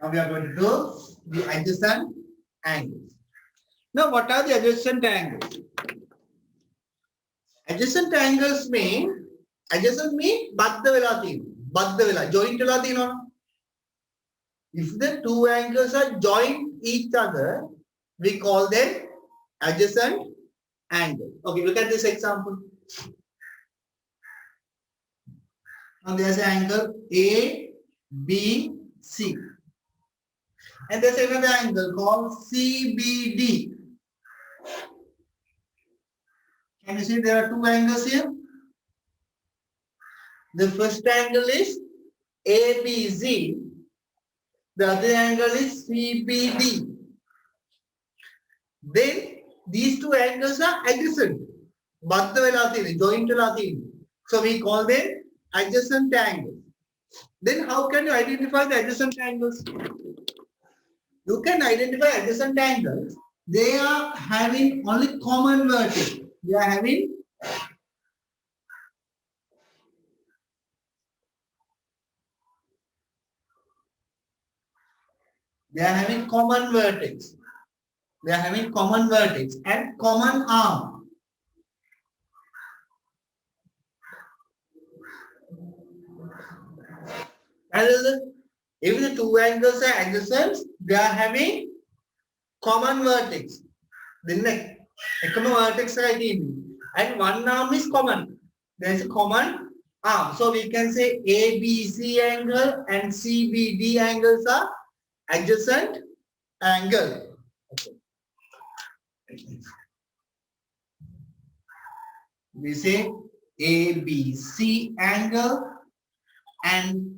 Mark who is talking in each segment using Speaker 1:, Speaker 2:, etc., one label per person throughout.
Speaker 1: Now we are going to do the adjacent angles. Now what are the adjacent angles? Adjacent angles mean baddha vela thiyena. Baddha vela joint vela thiyena. If the two angles are joined each other, we call them adjacent angles. Okay, look at this example. Now there's an angle A, B, C. And there's another angle called CBD. Can you see there are two angles here? The first angle is ABC. The other angle is CBD. Then these two angles are adjacent. Baddha vela thiyena, joint vela thiyena. So we call them adjacent angles. Then how can you identify the adjacent angles? You can identify adjacent angles. They are having only common vertex. They are having common vertex. They are having common vertex and common arm. If the two angles are adjacent, they are having common vertex. The neck, common vertex and one arm is common. There is a common arm. So we can say ABC angle and CBD angles are adjacent angle. Okay. We say ABC angle and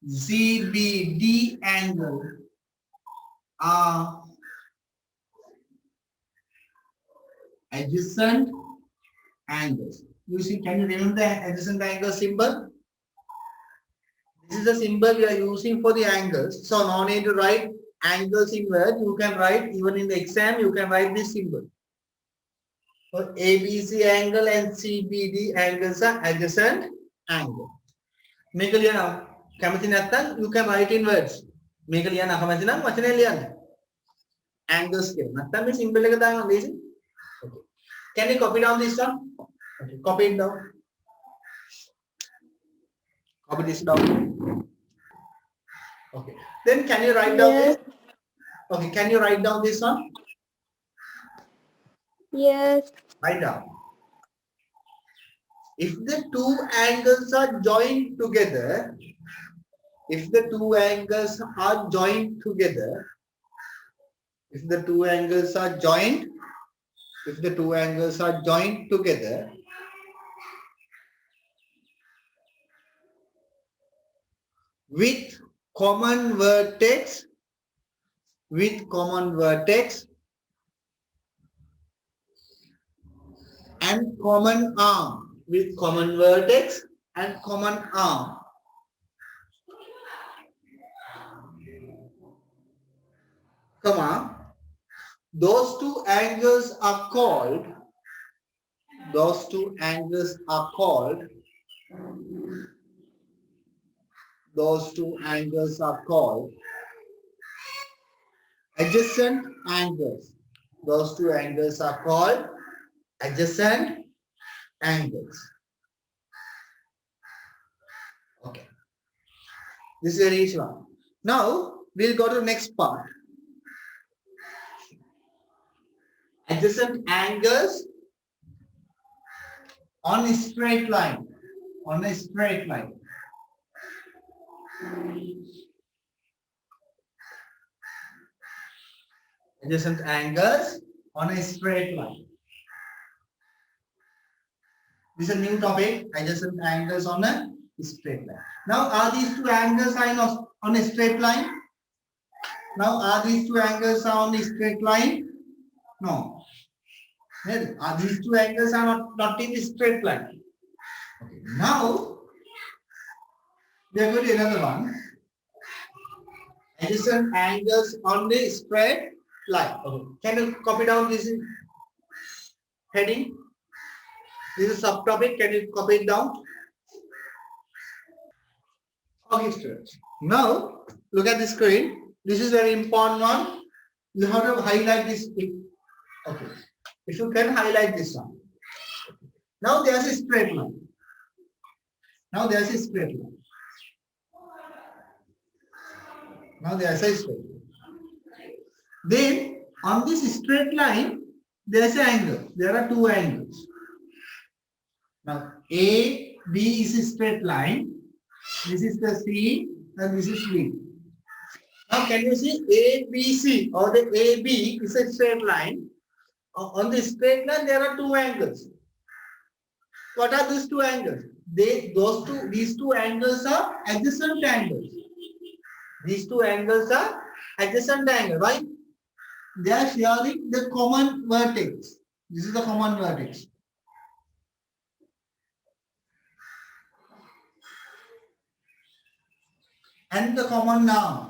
Speaker 1: CBD angle are adjacent angles. You see, can you remember the adjacent angle symbol? This is the symbol we are using for the angles. So no need to write angles in words. You can write, even in the exam, you can write this symbol. So ABC angle and CBD angles are adjacent angle. Make it now. You can write in words. Make it now. Angles. Symbol. Okay. Can you copy down this one? Okay. Copy it down. Copy this down. Okay. Then can you write down this? Okay. Can you write down this one?
Speaker 2: Yes.
Speaker 1: Write down. If the two angles are joined together, if the two angles are joined together, with common vertex and common arm, with common vertex and common arm, comma, those two angles are called adjacent angles. Those two angles are called adjacent angles. Okay. This is very easy one. Now we'll go to the next part. Adjacent angles on a straight line. Adjacent angles on a straight line. This is a new topic, adjacent angles on a straight line. Now, are these two angles on a straight line? No. Are these two angles are not in a straight line? Okay. Now, we are going to another one. Adjacent angles on the straight line. Okay. Can you copy down this heading? This is a subtopic. Can you copy it down? Okay, students. Now look at the screen. This is very important one. You have to highlight this. Okay. If you can highlight this one. Now there's a straight line. Now there's a straight line. Now there's a straight line. Then on this straight line, there's an angle. There are two angles. Now A, B is a straight line. This is the C and this is B. Now can you see ABC or the AB is a straight line. On the straight line there are two angles. What are these two angles? These two angles are adjacent angles. These two angles are adjacent angles, right? They are sharing the common vertex. This is the common vertex. And the common noun.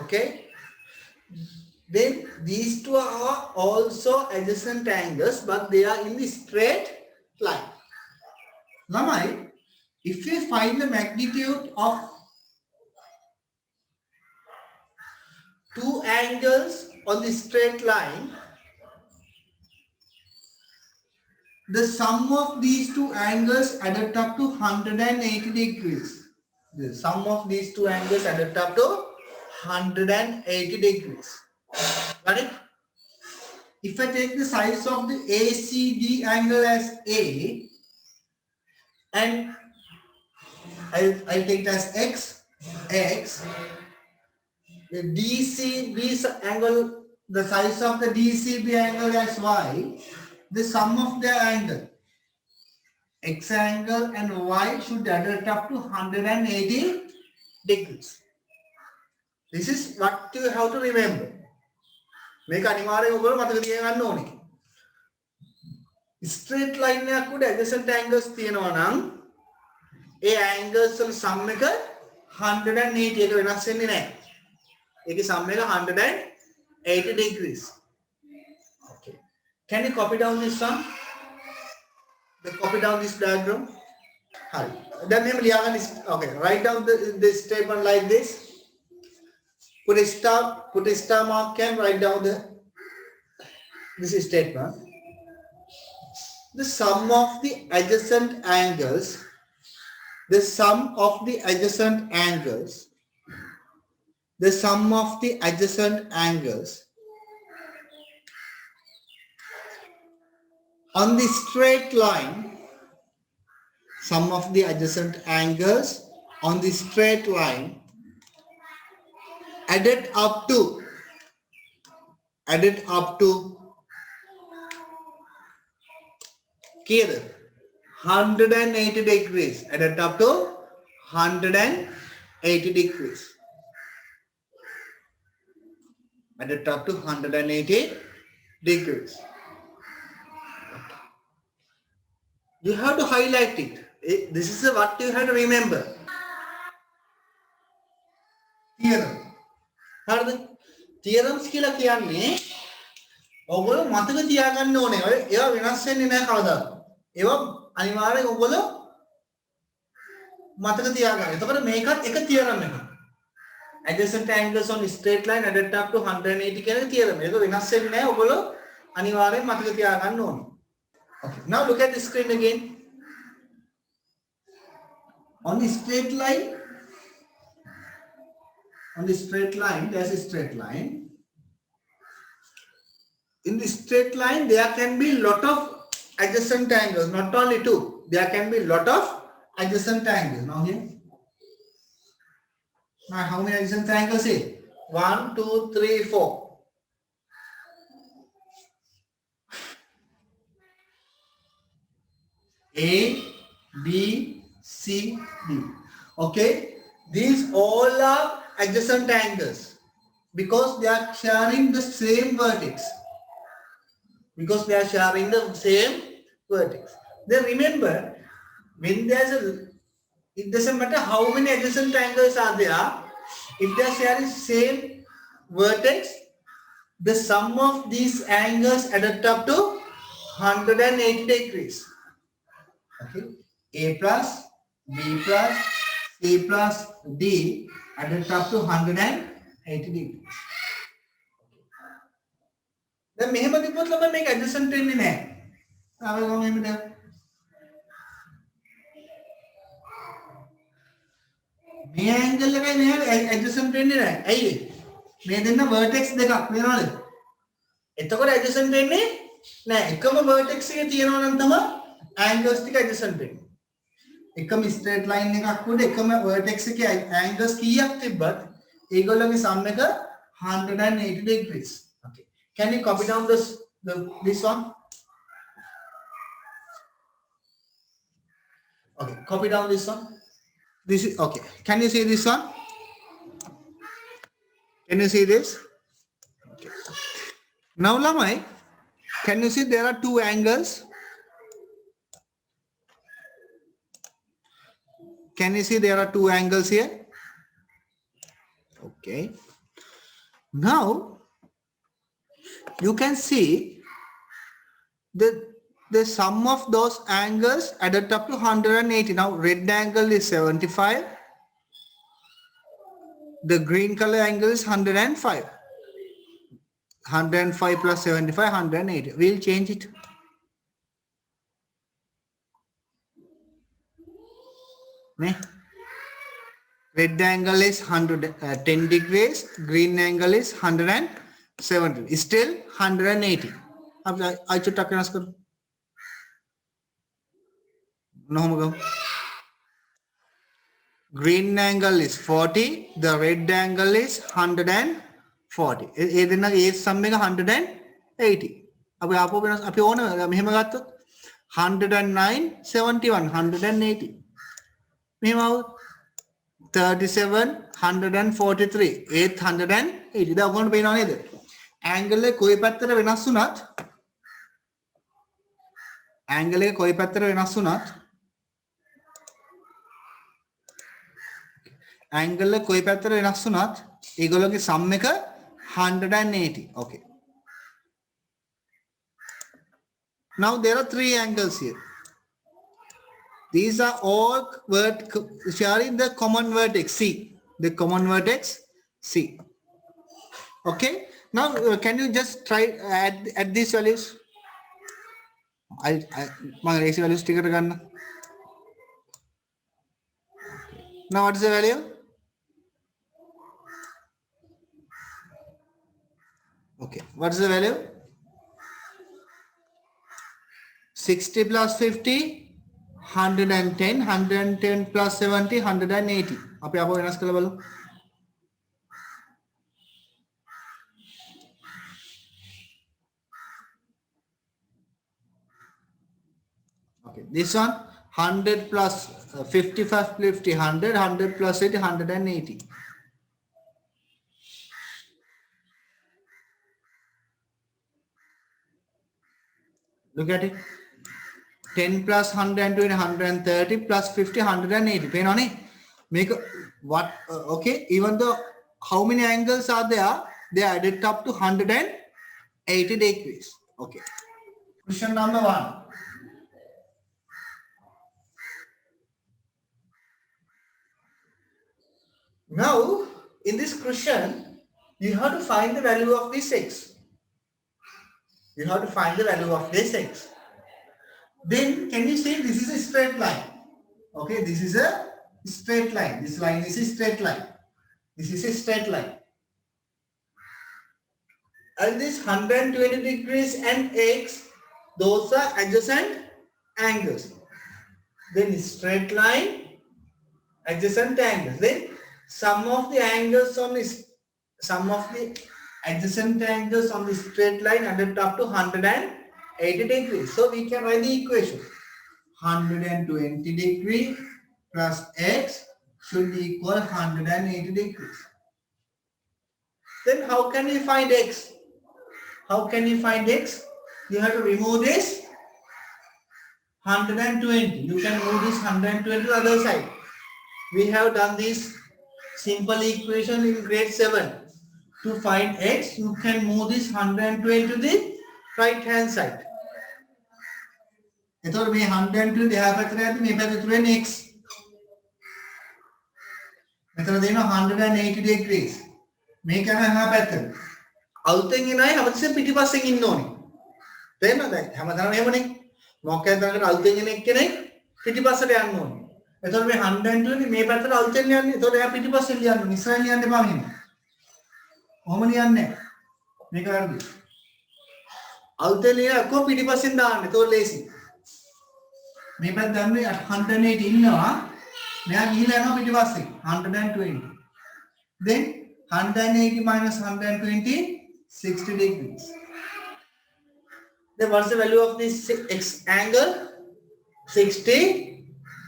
Speaker 1: Okay. Then these two are also adjacent angles, but they are in the straight line. Lamai, if you find the magnitude of two angles on the straight line, the sum of these two angles added up to 180 degrees. The sum of these two angles added up to 180 degrees. Got it? If I take the size of the ACD angle as A, and I'll take it as X, the DCB angle, the size of the DCB angle as Y, the sum of the angle, X angle and Y should add up to 180 degrees. This is what you have to remember. මේක අනිවාර්යයෙන් ඔයගොල්ලෝ මතක තියාගන්න ඕනේ. Straight line එකක් උඩ adjacent angles තියෙනවා නම් ඒ angles වල sum එක 180 එක වෙනස් වෙන්නේ නැහැ. ඒකේ sum එක 180 degrees. Okay. Can you copy down this one? Copy down this diagram. Hi. Then okay. Write down this statement like this. Put a star mark and write down this statement. The sum of the adjacent angles, the sum of the adjacent angles, the sum of the adjacent angles on the straight line, sum of the adjacent angles on the straight line added up to here 180 degrees, added up to 180 degrees, added up to 180 degrees. You have to highlight it. This is what you have to remember. Theorem. හරිද? theorems කියලා කියන්නේ ඔයගොල්ලෝ මතක තියාගන්න ඕනේ. ඒවා වෙනස් වෙන්නේ නැහැ කවදාවත්. ඒවා අනිවාර්යෙන් ඔයගොල්ලෝ මතක තියාගන්න. එතකොට මේකත් එක theorem එකක්. Adjacent angles on straight line added up to 180 කියන theorem. ඒක වෙනස් වෙන්නේ නැහැ. ඔයගොල්ලෝ අනිවාර්යෙන් මතක තියාගන්න ඕනේ. Okay. Now look at the screen again. On the straight line, there's a straight line. In the straight line, there can be lot of adjacent angles, not only two. There can be lot of adjacent angles. Now here, now how many adjacent angles here? 1, 2, 3, 4. A, B, C, D. Okay, these all are adjacent angles because they are sharing the same vertex. Then remember, when it doesn't matter how many adjacent angles are there, if they are sharing same vertex, the sum of these angles added up to 180 degrees. Okay. A plus, B plus, C plus D added up to 180 degrees. දැන් මෙහෙම තිබ්බොත් ළමයි මේක adjacent වෙන්නේ නැහැ. අපි ගමු එහෙම දැන්. මේ angle එකයි මෙහෙම adjacent වෙන්නේ නැහැ. ඇයි ඒ? මේ දෙන්න vertex දෙකක් වෙනවද? එතකොට adjacent වෙන්නේ නැහැ. එකම vertex එකේ තියෙනවා නම් තමයි angles ටික adjacent වෙන්නේ. එකම straight line එකක් උඩ එකම vertex එකේ angles කීයක් තිබ්බත් ඒගොල්ලෝගේ sum එක 180 degrees. Okay. Can you copy down this one? Okay, copy down this one. This is okay. Can you see this one? Can you see this? Okay. Now, Lamai, can you see there are two angles? Can you see there are two angles here? Okay. Now, you can see the sum of those angles added up to 180. Now, red angle is 75. The green color angle is 105. 105 plus 75, 180. We'll change it. Red angle is 110 degrees. Green angle is 170. Still 180. I should talk to no. Green angle is 40. The red angle is 140. Is something 180. 109, 71, 180. 37, 143, 880. That's going to be on either. Angle koi pattara venas unat. Angle koi pattara venas unat. Angle koi pattara venas unat. Egologe sum එක 180. Okay. Now there are three angles here. These are all sharing the common vertex C. The common vertex C. Okay. Now can you just try add these values? My AC values sticker again. Now what is the value? Okay. What is the value? 60 plus 50. 110, 110 plus 70, 180. आप यहाँ पर Venus colour बोलो. Okay, this one 100 plus 55, 50, 100, 100 plus 80, 180. Look at it. 10 plus 120, 130 plus 50, 180. Pain on it. Make what? Okay. Even though how many angles are there, they are added up to 180 degrees. Okay. Question number 1. Now, in this question, you have to find the value of this x. You have to find the value of this x. Then can you say this is a straight line? Okay, this is a straight line. This line is a straight line. This is a straight line. And this 120 degrees and x, those are adjacent angles. Then straight line, adjacent angles. Then sum of the angles on this, sum of the adjacent angles on the straight line added up to 180 degrees. So we can write the equation. 120 degree plus x should equal 180 degrees. Then how can we find x? How can you find x? You have to remove this 120. You can move this 120 to the other side. We have done this simple equation in grade 7. To find x, you can move this 120 to the right hand side. එතකොට මේ 120 දෙහා පැත්තට යද්දි මේ පැත්ත ඉතුරු වෙන්නේ x. මෙතන දෙනවා 180 degrees. මේක යන එහා පැත්තට. අලුතෙන් එන අය හැමතිස්සෙම පිටිපස්සෙන් ඉන්න ඕනේ. තේරෙනවද? හැමදාම එහෙමනේ. මොකක්ද දාගෙන අලුතෙන් එන එක්කෙනෙක් පිටිපස්සට යන්න ඕනේ. එතකොට මේ 120 මේ පැත්තට අලුතෙන් යන්නේ. එතකොට එයා පිටිපස්සෙන් ලියන්න ඕනේ. ඉස්සරහින් ලියන්න එපා මෙහෙම. කොහොම ලියන්නේ නැහැ. මේක වැරදි. අලුතෙන් ලියන අක්කෝ පිටිපස්සෙන් දාන්න. එතකොට ලේසි. මේ පැත්ත දැම්මේ 180 ඉන්නවා. මෙයා ගිහිලා යනවා පිටිපස්සෙන් 120. Then 180 minus 120 60 degrees. Then what's the value of this x angle? 60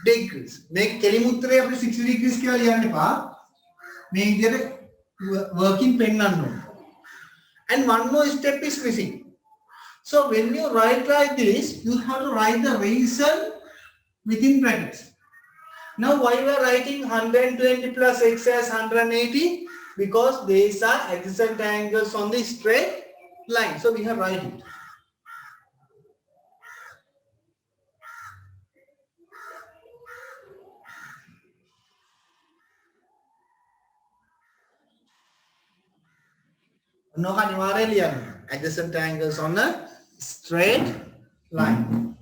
Speaker 1: degrees. මේ කෙලිම උත්තරේ අපිට 60 degrees කියලා ලියන්න එපා. මේ විදිහට working පෙන්නන්න ඕනේ. And one more step is missing. So when you write like this, you have to write the reason within brackets. Now why we are writing 120 plus x as 180? Because these are adjacent angles on the straight line. So we have write it. No, adjacent angles on a straight line.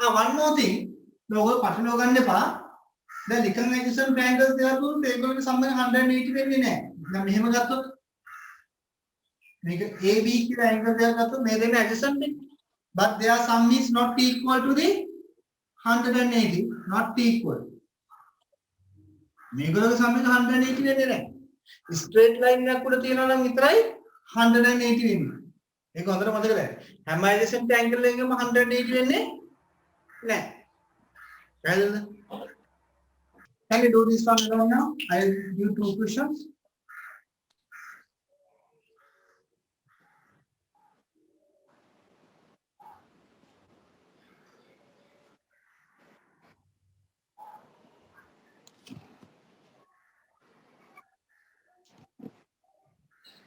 Speaker 1: One more thing. Logo pattern ගන්න එපා. දැන් ලිකන් adjacent angles දෙකක් දුන්නොත් ඒගොල්ලෝ සම්බන්ධ 180 වෙන්නේ නැහැ. දැන් මෙහෙම ගත්තොත් මේක AB කියලා angle දෙකක් ගත්තොත් මේ දෙන්න adjacent නේ. But their sum is not equal to the 180, not equal. මේගොල්ලෝගේ sum එක 180 වෙන්නේ නැහැ. Straight line එකක් උඩ තියනවා නම් විතරයි 180 වෙන්නේ. ඒක හොඳට මතක තියාගන්න. හැම adjacent angle එකකම 180 වෙන්නේ නැහැ. Can you do this one alone now? I'll give 2 questions.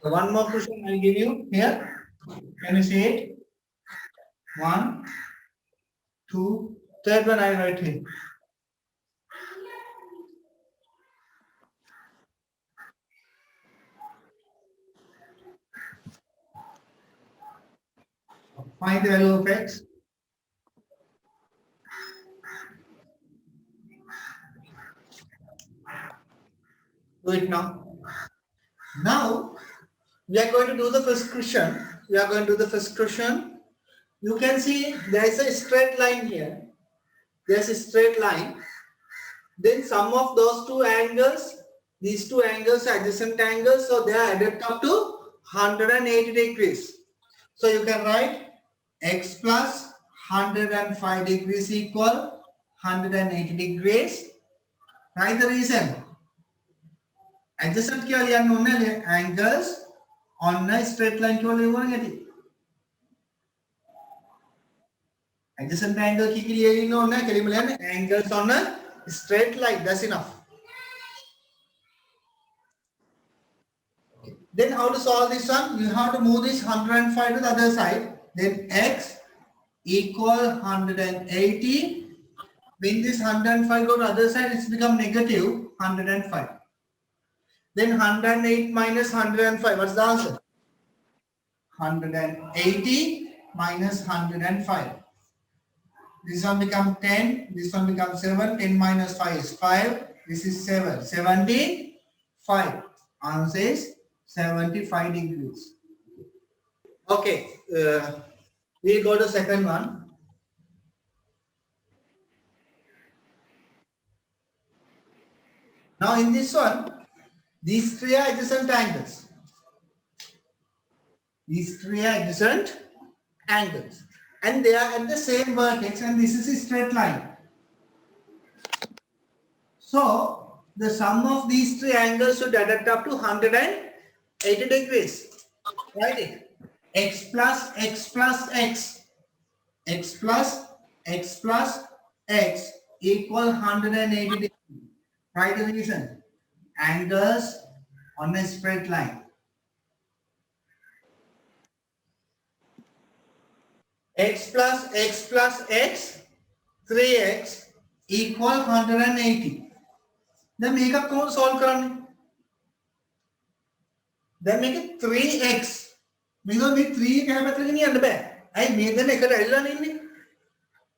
Speaker 1: So one more question I'll give you here. Can you see it? 1, 2, third one I'll write here. Find the value of x. Do it now. Now we are going to do the first question. You can see there is a straight line here. There's a straight line. Then sum of those two angles, these two angles are adjacent angles, so they are added up to 180 degrees. So you can write x plus 105 degrees equal 180 degrees. Write the reason. Adjacent क्या लिया उन्होंने angles on a straight line क्यों लिया उन्होंने क्या adjacent angle की लिए इन्होंने क्या लिया angles on a straight line. That's enough. Then how to solve this one? You have to move this 105 to the other side. Then x equal 180. When this 105 go to the other side, it's become negative 105. Then 108 minus 105. What's the answer? 180 minus 105. This one become 10. This one becomes 7. 10 minus 5 is 5. This is 7. 75. Answer is 75 degrees. Okay. We'll go to second one. Now in this one, these three are adjacent angles. And they are at the same vertex, and this is a straight line. So the sum of these three angles should add up to 180 degrees. Write it. X plus x plus x. X plus x plus x equal 180 degrees. Write the reason. Angles on a straight line. x plus x 3x equal 180. Then make a code solve කරන්න. Then make it 3x. මේක මේ 3 එක හැපැත්තට ගෙනියන්න බෑ. ඇයි මේ දෙන්න එකට ඇවිල්ලානේ ඉන්නේ.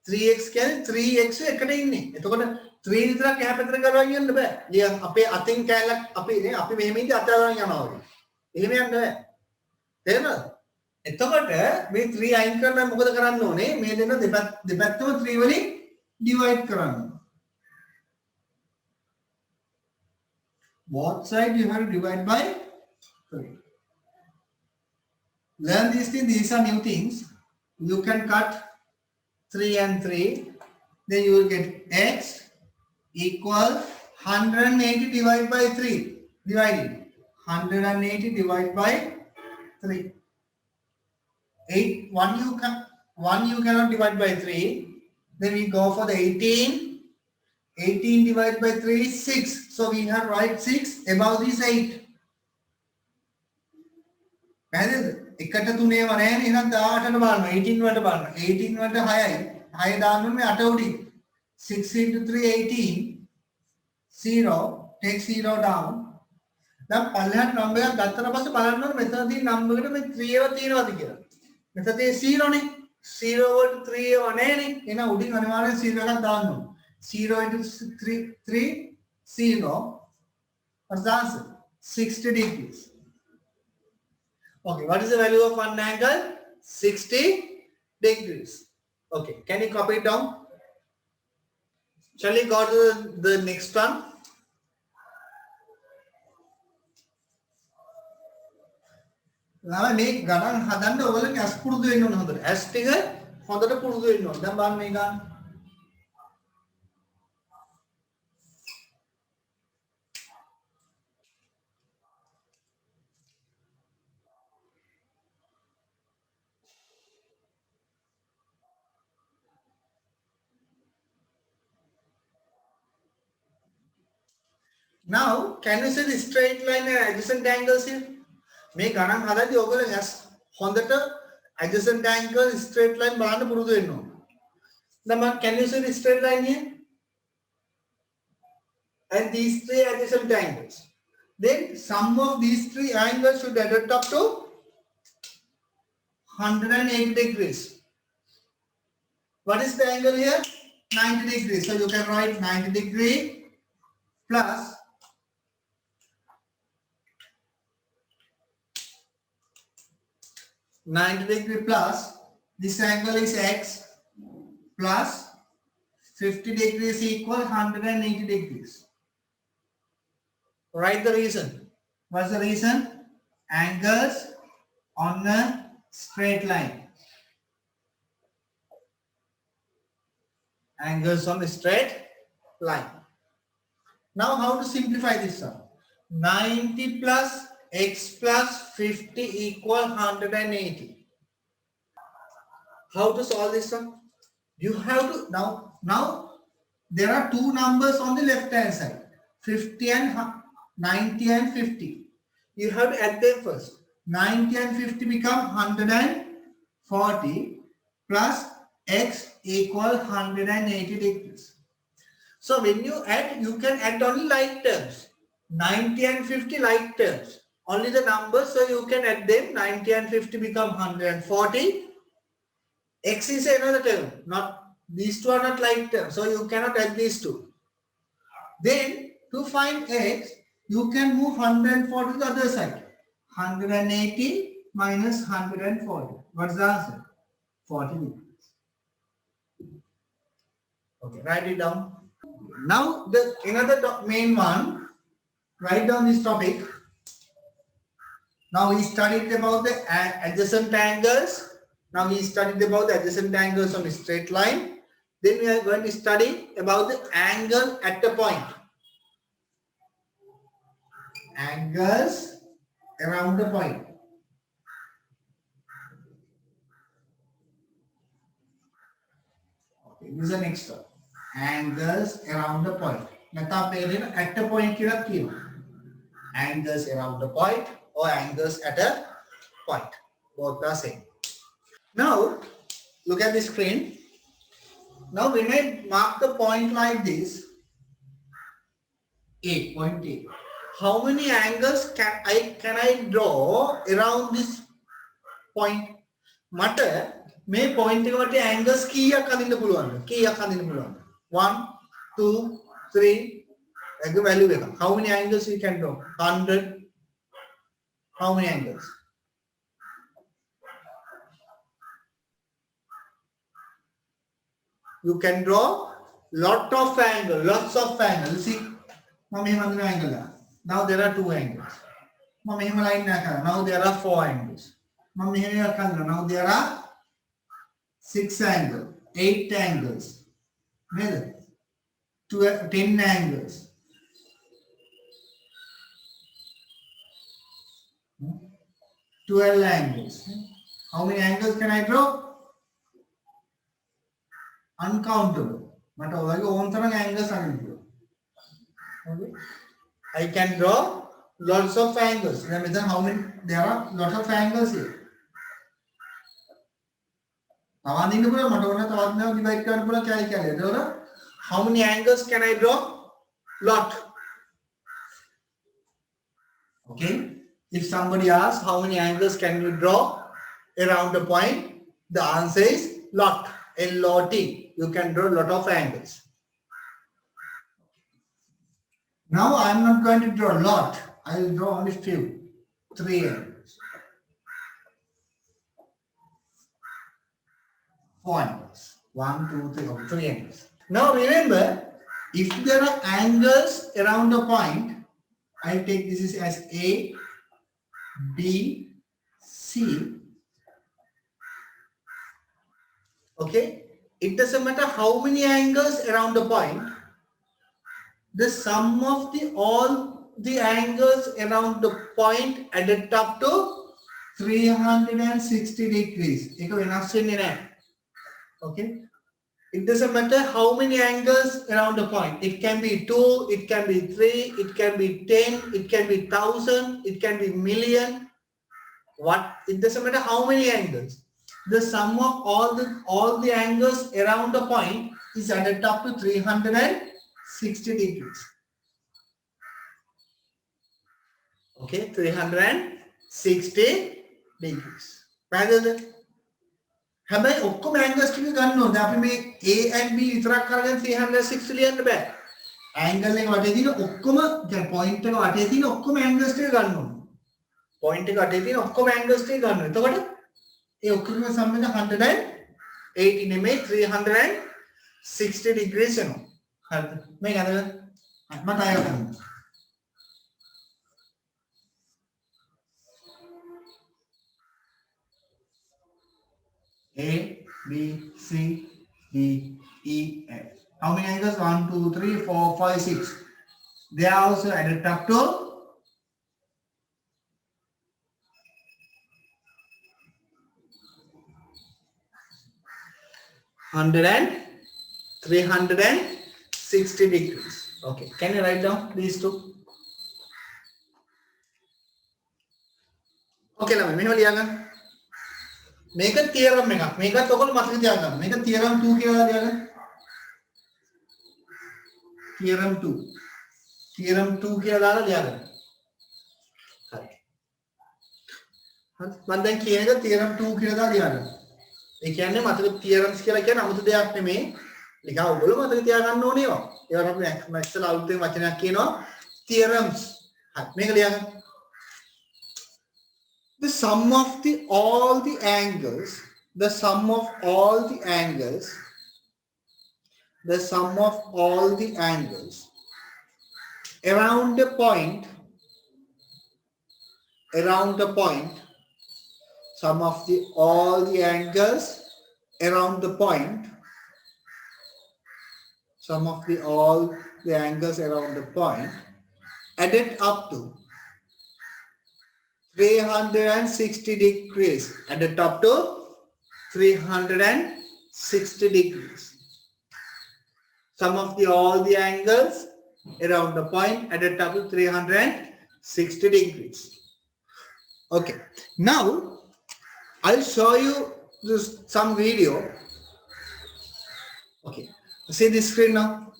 Speaker 1: 3x කියන්නේ 3x එකට ඉන්නේ. එතකොට 3 විතරක් එහා පැත්තට ගලවන්න යන්න බෑ. නිකන් අපේ අතින් කැලක් අපි මෙහෙම ඉඳි අත ගලවන්න යනවා වගේ. එහෙම යන්න බෑ. තේරෙනවද? එතකොට මේ 3 අයින් කරලා මොකද කරන්න ඕනේ? මේ දෙන්න දෙපැත්තම 3 වලින් divide කරන්න. Both side you have to divide by 3. Learn these things. These are new things. You can cut 3 and 3. Then you will get x equal 180 divided by 3. Divided. 180 divided by 3. 1 you cannot divide by 3. Then we go for the 18. 18 divided by 3 is 6. So we have write 6 above this 8. පැහැදිලිද? එකට තුනේම නැහැ නේ. එහෙනම් 18ට බලන්න. 18 වලට බලන්න. 18 වලට 6යි. 6 දාන්න ඕනේ 8 උඩින්. 6 into 3 18. 0. Take 0 down. දැන් පල්ලෙහාට නම්බර් එකක් ගත්තට පස්සේ බලන්න ඕනේ මෙතන තියෙන නම්බර් එකට මේ 3 ඒවා තියෙනවද කියලා. මෙතන තියෙන 0 නේ. 0 වලට 3 ඒවා නැහැ නේ. එහෙනම් උඩින් අනිවාර්යෙන් 0 එකක් දාන්න ඕනේ. 0 into 3 0. What's the answer? 60 degrees. Okay, what is the value of one angle? 60 degrees. Okay, can you copy it down? Shall we go to the next one? මේ ගණන් හදන්න ඔයගොල්ලෝ ඇස් පුරුදු වෙන්න ඕන හොඳට. ඇස් ටික හොඳට පුරුදු වෙන්න ඕන. දැන් බලන්න මේ ගන්න. Now, can you see the straight line and adjacent angles here? මේ ගණන් හදද්දී ඔයගොල්ලෝ ඇස් හොඳට adjacent angle straight line බලන්න පුරුදු වෙන්න ඕන. Then can you see the straight line here? And these 3 adjacent angles. Then sum of these 3 angles should add up to 180 degrees. What is the angle here? 90 degrees. So you can write 90 degree plus 90 degree plus this angle is x plus 50 degrees equal 180 degrees. Write the reason. What's the reason? Angles on a straight line. Angles on a straight line. Now how to simplify this sum? 90 plus x plus 50 equal 180. How to solve this sum? You have to now there are two numbers on the left hand side, 50 and 90 and 50. You have to add them first. 90 and 50 become 140 plus x equal 180 degrees. So when you add, you can add only like terms. 90 and 50 like terms. Only the numbers, so you can add them. 90 and 50 become 140. X is another term. Not these two are not like terms, so you cannot add these two. Then to find x, you can move 140 to the other side. 180 minus 140. What's the answer? 40 degrees. Okay, write it down. Now the another main one. Write down this topic. Now we studied about the adjacent angles. Now we studied about the adjacent angles on a straight line. Then we are going to study about the angle at a point. Angles around the point. Okay, this is the next one. Angles around the point. Now at a point here. Angles around the point or angles at a point. Both are same. Now look at the screen. Now when I mark the point like this, A, point A, how many angles can I draw around this point? මට මේ point එක වටේ angles කීයක් අඳින්න පුළුවන්ද? කීයක් අඳින්න පුළුවන්ද? 1 2 3 එක value එක. How many angles you can draw? 100. How many angles? You can draw lots of angles. See, now angle. Now there are 2 angles. Now there are 4 angles. Now there are 6 angles, 8 angles, 10 angles. 12 angles. How many angles can I draw? Uncountable. But angles okay. I can draw lots of angles. How many? There are lots of angles here. How many angles can I draw? Lot. Okay. If somebody asks how many angles can you draw around the point, the answer is lot. L-O-T. You can draw a lot of angles. Now I am not going to draw a lot. I will draw only few. 3 angles. 4 angles. 1, 2, 3, or 3 angles. Now remember, if there are angles around the point, I take this as A, B, C. Okay, it doesn't matter how many angles around the point. The sum of all the angles around the point added up to 360 degrees. Okay, it doesn't matter how many angles around the point. It can be 2, it can be 3, it can be 10, it can be 1,000, it can be million. What? It doesn't matter how many angles. The sum of all the angles around the point is added up to 360 degrees. Okay, 360 degrees. Rather හැබැයි ඔක්කොම angles ටික ගන්න ඕනේ. අපි මේ A and B විතරක් කරගෙන 360 ලියන්න බෑ. angle එක වටේ තියෙන ඔක්කොම දැන් point එක වටේ තියෙන ඔක්කොම angles ටික ගන්න ඕනේ. point එක වටේ තියෙන ඔක්කොම angles ටික ගන්න ඕනේ. එතකොට ඒ ඔක්කොම සම එක 180 නෙමෙයි 360 degrees වෙනවා. හරිද? මේක අද මට අය කරන්න. A, B, C, D, E, F. How many angles? 1, 2, 3, 4, 5, 6. They are also added up to 360 degrees. Okay, can you write down these two? Okay, ළමයි මෙහෙම ලියගන්න. මේක තියරම් එකක්. මේකත් ඔයගොල්ලෝ මතක තියාගන්න. මේක තියරම් 2 කියලා ලියගන්න. තියරම් 2. තියරම් 2 කියලා දාලා ලියගන්න. හරි. හරි. මම දැන් කියන එක තියරම් 2 කියලා දාලා ලියගන්න. ඒ කියන්නේ මතක තියරම්ස් කියලා කියන්නේ 아무තු දෙයක් නෙමෙයි. නිකන් ඔයගොල්ලෝ මතක තියාගන්න ඕනේ ඒවා. ඒවට අපි මැක්ස්වල අලුතෙන් වචනයක් කියනවා තියරම්ස්. හරි. මේක ලියගන්න. The sum of all the angles around the point, sum of all the angles around the point, added up to 360 degrees. Added up to 360 degrees. Sum of all the angles around the point added up to 360 degrees. Okay. Now I'll show you just some video. Okay, see this screen now.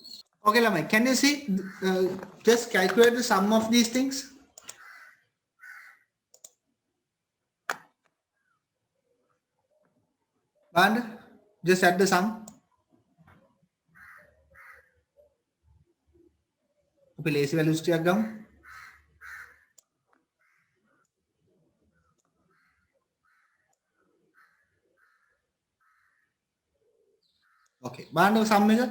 Speaker 1: Okay, Lamai, can you see? Just calculate the sum of these things. And just add the sum. Okay, lazy values diagram. Okay, band sum is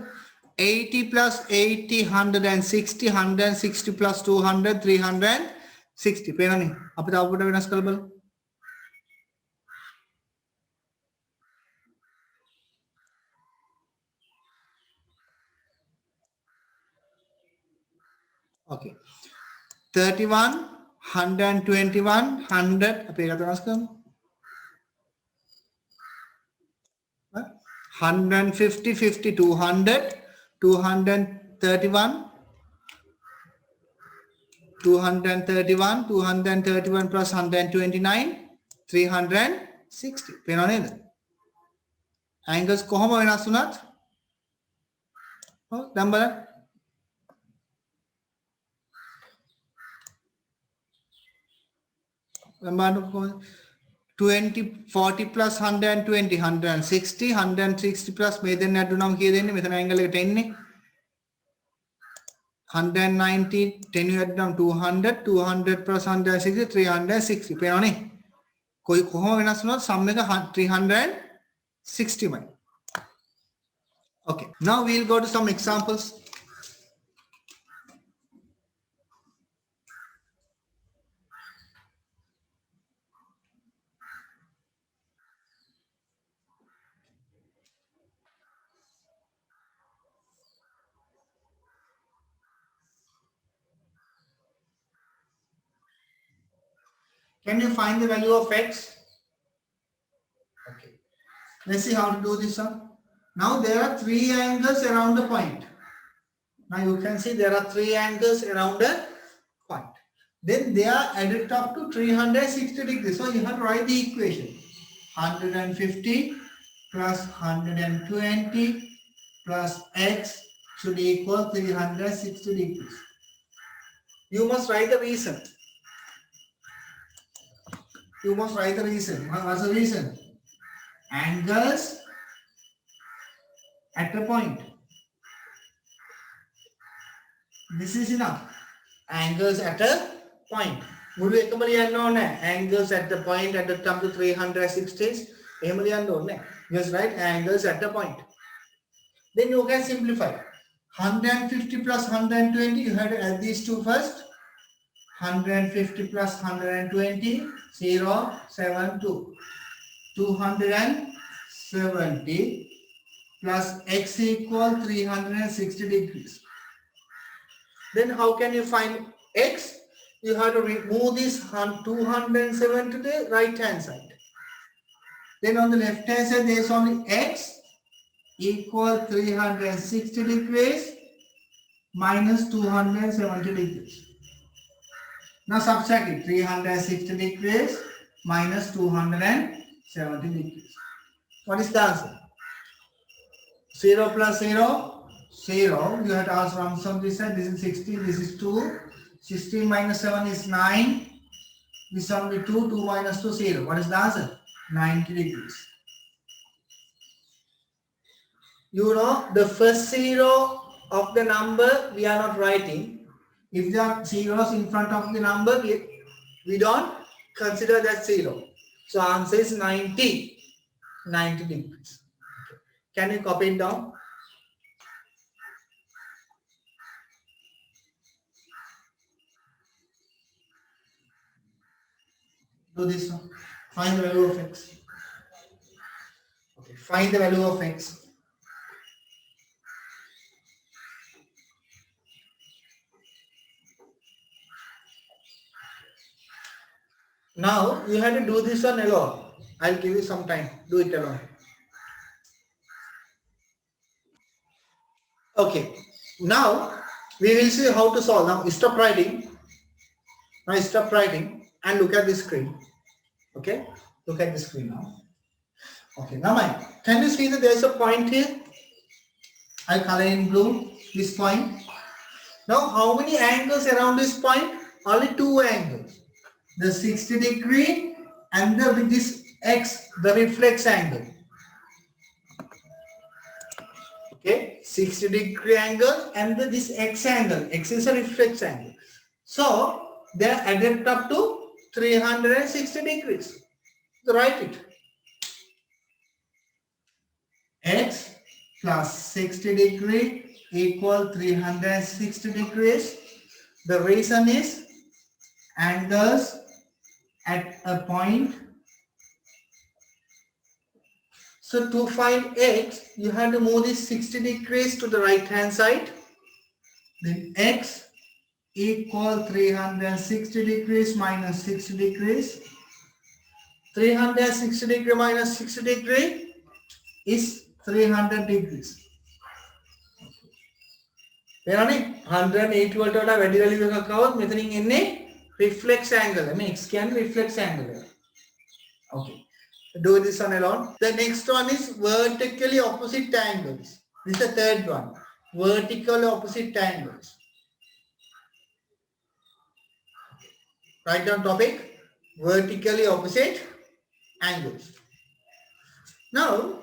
Speaker 1: 80 plus 80, 160, 160 plus 200, 360. Penani. Apa tahu pada venas kalbal? Okay. 31, 121, 100. Apa yang kata mas kam? 150, 50, 200, 231, 231, 231 plus 129, 360. Penani. Angles kohoma venas unat? Oh, number. 20, 40 plus 120, 160, 160 plus මේ දෙන්න අඩු නම් කීය දෙන්නේ මෙතන angle එක 10 නේ 190 10 අඩු නම් 200 200 plus 160 360 පේනවනේ කොයි කොහොම වෙනස් වුණත් sum එක 360 මයි. Okay, now we'll go to some examples. Can you find the value of x? Okay. Let's see how to do this one. Now there are three angles around the point. Now you can see there are three angles around the point. Then they are added up to 360 degrees. So you have to write the equation. 150 plus 120 plus x should equal 360 degrees. You must write the reason. You must write the reason. What's the reason? Angles at a point. This is enough. Angles at a point. Angles at the point at the term to 360. Just write angles at a point. Then you can simplify. 150 plus 120, you have to add these two first. 150 plus 120, 0, 7, 2. 270 plus x equal 360 degrees. Then how can you find x? You have to remove this 270 to the right hand side. Then on the left hand side there is only x equal 360 degrees minus 270 degrees. Now subtract it. 360 degrees minus 270 degrees. What is the answer? 0 plus 0, 0. You have to ask from this side. This is 16, this is 2. 16 minus 7 is 9. This is only 2. 2 minus 2, 0. What is the answer? 90 degrees. You know, the first 0 of the number we are not writing. If there are zeros in front of the number, we don't consider that 0. So answer is 90. 90 degrees. Can you copy it down? Do this one. Find the value of x. Okay, find the value of x. Now you have to do this one alone. I'll give you some time. Do it alone. Okay. Now we will see how to solve. Now stop writing. Now stop writing and look at the screen. Okay. Look at the screen now. Okay, now mind. Can you see that there is a point here? I color in blue this point. Now, how many angles around this point? Only two angles. The 60 degree and the with this X, the reflex angle. Okay, 60 degree angle and this X angle. X is a reflex angle. So, they are added up to 360 degrees. So, write it. X plus 60 degree equal 360 degrees. The reason is angles at a point. So to find X, you have to move this 60 degrees to the right hand side. Then X equal 360 degrees minus 60 degrees. 360 degree minus 60 degree is 300 degrees. තේරෙනවනේ 180 වලට වඩා වැඩි value එකක් આવොත් මෙතනින් එන්නේ reflex angle. I mean X කියන්නේ reflex angle එක. Okay. Do this one alone. The next one is vertically opposite angles. This is the third one. Vertical opposite angles. Write down topic. Vertically opposite angles. Now,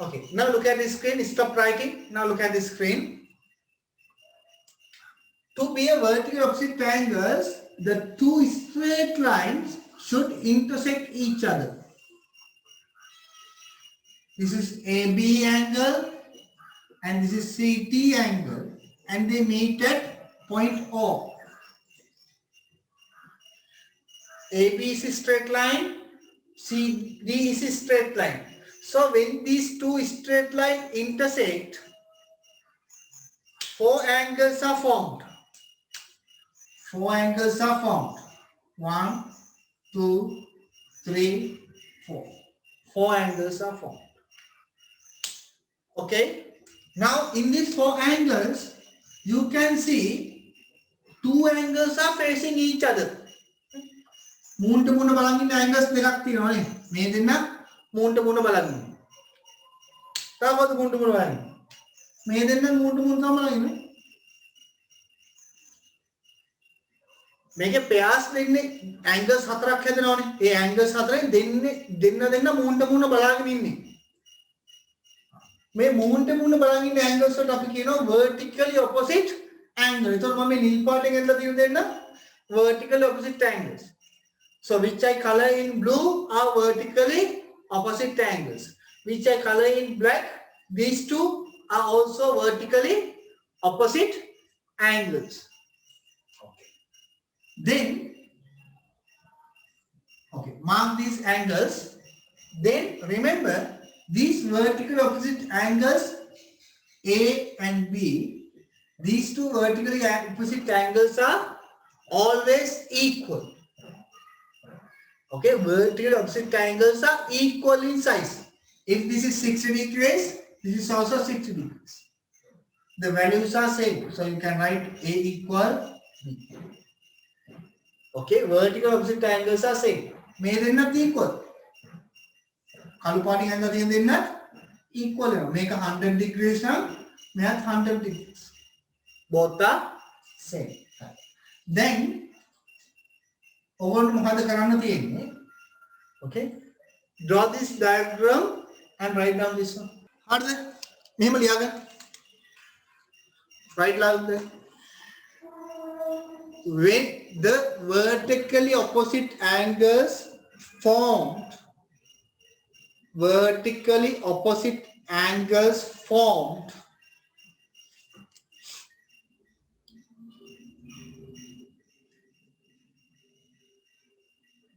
Speaker 1: okay. Now look at the screen. Stop writing. Now look at the screen. To be a vertically opposite angles, the two straight lines should intersect each other. This is AB angle and this is CT angle, and they meet at point O. AB is a straight line, CD is a straight line. So when these two straight lines intersect, four angles are formed. Four angles are formed. 1, 2, 3, 4. Four angles are formed. Okay. Now in these four angles, you can see two angles are facing each other. මූණට මූණ බලන් ඉන්න angles දෙකක් තියෙනවා නේ. මේ දෙන්න මූණට මූණ බලන් ඉන්නේ. තාමත් මූණට මූණ බලන් ඉන්නේ. මේ දෙන්න මූණට මූණ තමයි බලන් ඉන්නේ. මේකේ pairs දෙන්නේ angles හතරක් හැදෙනවානේ. ඒ angles හතරෙන් දෙන්න මූණට මූණ බලාගෙන ඉන්නේ. මේ මූණට මූණ බලාගෙන ඉන්න angles වලට අපි කියනවා vertically opposite angle. ඒතකොට මම මේ නිල් පාටෙන් ඇදලා තියෙන දෙන්න vertically opposite angles. So which I color in blue are vertically opposite angles. Which I color in black, these two are also vertically opposite angles. Okay. Then, okay, mark these angles. Then remember these vertical opposite angles A and B, these two vertically opposite angles are always equal. Okay, vertical opposite angles are equal in size. If this is 60 degrees, this is also 60 degrees. The values are same. So you can write A equal B. Okay, vertical opposite angles are same. May they not equal. Kalu parting angle they not equal. Make 100 degrees now, make 100 degrees. Both are same. Then okay, draw this diagram and write down this one. Write down there. When the vertically opposite angles formed,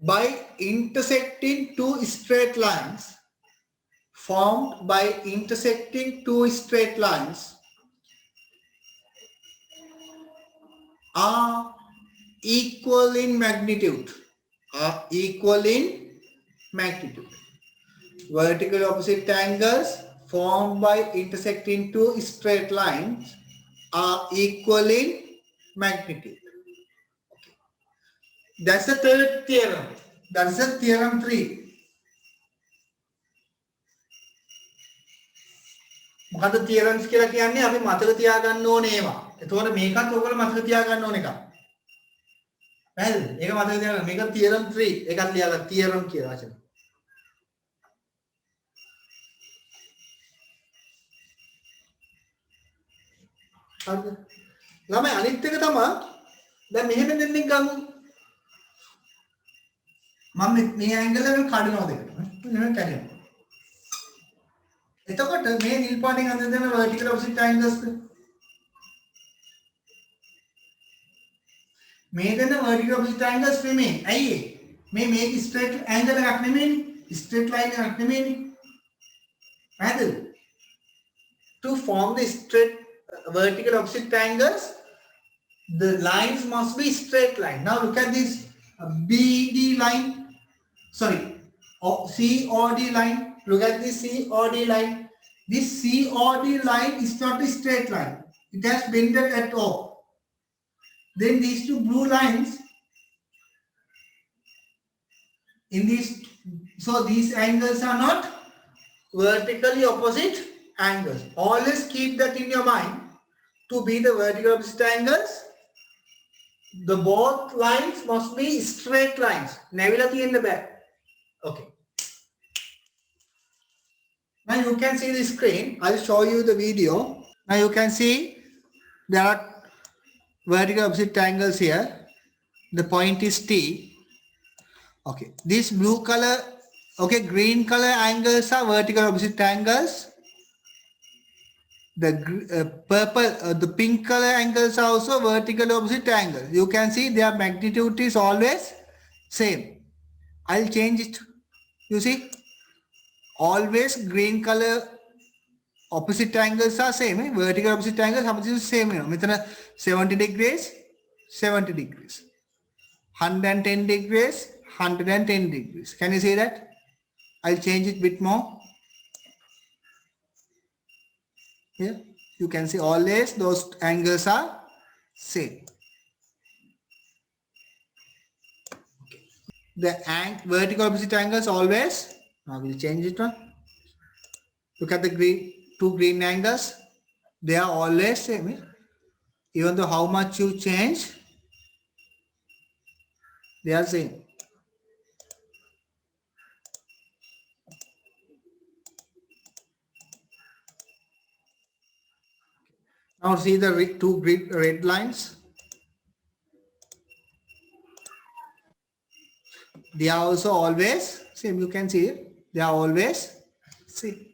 Speaker 1: by intersecting two straight lines, are equal in magnitude. Vertical opposite angles formed by intersecting two straight lines are equal in magnitude. That's the third theorem. That is the theorem 3. මොකද තියරම්ස් කියලා කියන්නේ අපි මතක තියාගන්න ඕනේ ඒවා. එතකොට මේකත් ඔයගොල්ලෝ මතක තියාගන්න ඕන එකක්. පැහැදිලිද? ඒක මතක තියාගන්න. මේක තියරම් 3. ඒකත් ලියලා තියරම් කියලා වචන. හරිද? ළමයි අනිත් එක තමයි දැන් මෙහෙම දෙන්නෙක් ගමු. මම මේ ඇන්ගල් එක කඩනවා දෙකට. මෙහෙම කැඩෙනවා. එතකොට මේ නිල් පාටින් අඳින දෙන vertical opposite angles මේ දෙන vertical opposite angles නෙමෙයි. ඇයි ඒ? මේක straight angle එකක් නෙමෙයිනේ. straight line එකක් නෙමෙයිනේ. පැහැදිලිද? To form the straight vertical opposite angles, the lines must be straight line. Now look at this BD line. Sorry, COD line. Look at this COD line. This COD line is not a straight line. It has bended at all. Then these two blue lines in these, so these angles are not vertically opposite angles. Always keep that in your mind. To be the vertical opposite angles, the both lines must be straight lines. Navilati in the back. Okay. Now you can see the screen. I'll show you the video. Now you can see there are vertical opposite angles here. The point is T. Okay. This blue color, okay, green color angles are vertical opposite angles. The purple, the pink color angles are also vertical opposite angles. You can see their magnitude is always same. I'll change it. You see, always green color opposite angles are same. Vertical opposite angles are same. Metana 70 degrees, 70 degrees, 110 degrees, 110 degrees. Can you see that? I'll change it a bit more. Here you can see always those angles are same. Okay. The vertical opposite angles always. Now we'll change it one. Look at the two green angles. They are always same. Even though how much you change, they are same. Now see the two red lines. They are also always same. You can see it. They are always same.